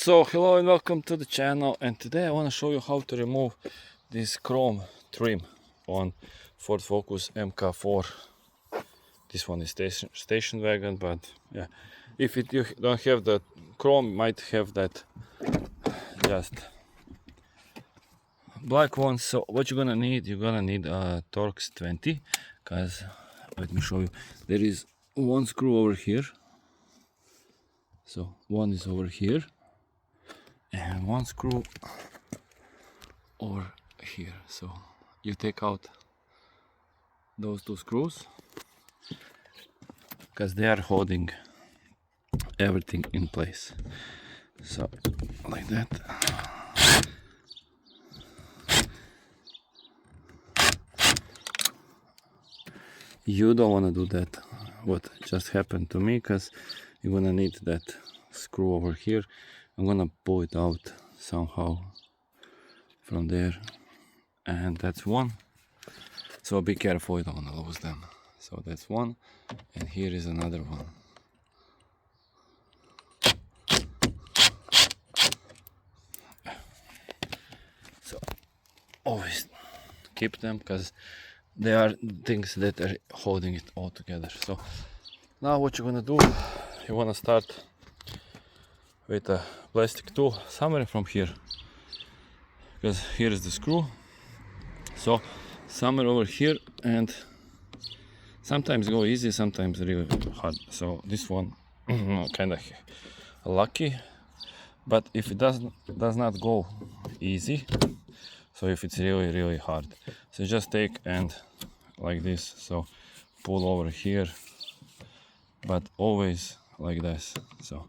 So hello and welcome to the channel, and today I want to show you how to remove this chrome trim on Ford Focus MK4. This one is station wagon, but yeah, if you don't have the chrome, might have that just black one. So what you're gonna need, a Torx 20, because let me show you, there is one screw over here, so one is over here and one screw over here. So you take out those two screws because they are holding everything in place. So like that. You don't want to do that, what just happened to me, because you're gonna need that screw over here. I'm gonna pull it out somehow from there, and that's one. So be careful, you don't want to lose them. So that's one, and here is another one. So always keep them, because they are things that are holding it all together. So now what you're gonna do, you wanna start with a plastic tool somewhere from here, because here is the screw. So somewhere over here, and sometimes go easy, sometimes really hard. So this one kind of lucky, but if it does not go easy, so if it's really hard, so just take and like this, so pull over here, but always like this. So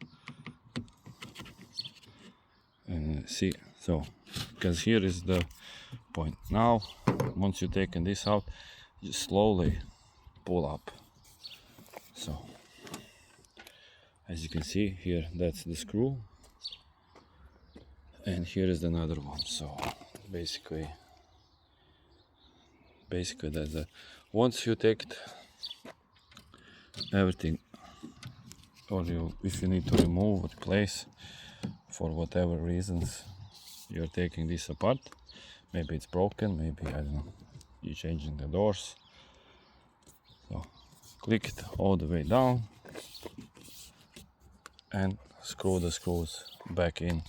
and see, so because here is the point. Now once you've taken this out, you slowly pull up. So as you can see here, that's the screw, and here is another one. So basically that's the, once you take everything, or if you need to remove or replace for whatever reasons, you're taking this apart. Maybe it's broken, maybe I don't know, you're changing the doors. So click it all the way down and screw the screws back in.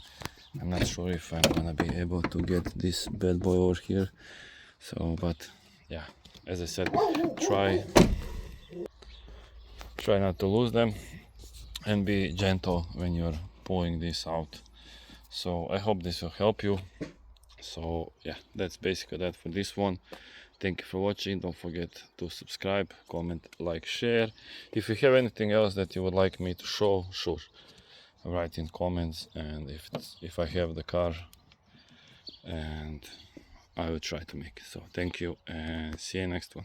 I'm not sure if I'm gonna be able to get this bad boy over here. So, but yeah, as I said, try not to lose them, and be gentle when you're pulling this out. So I hope this will help you. So yeah, that's basically that for this one. Thank you for watching. Don't forget to subscribe, comment, like, share. If you have anything else that you would like me to show, sure, write in comments, and if I have the car, and I will try to make it. So thank you, and see you next one.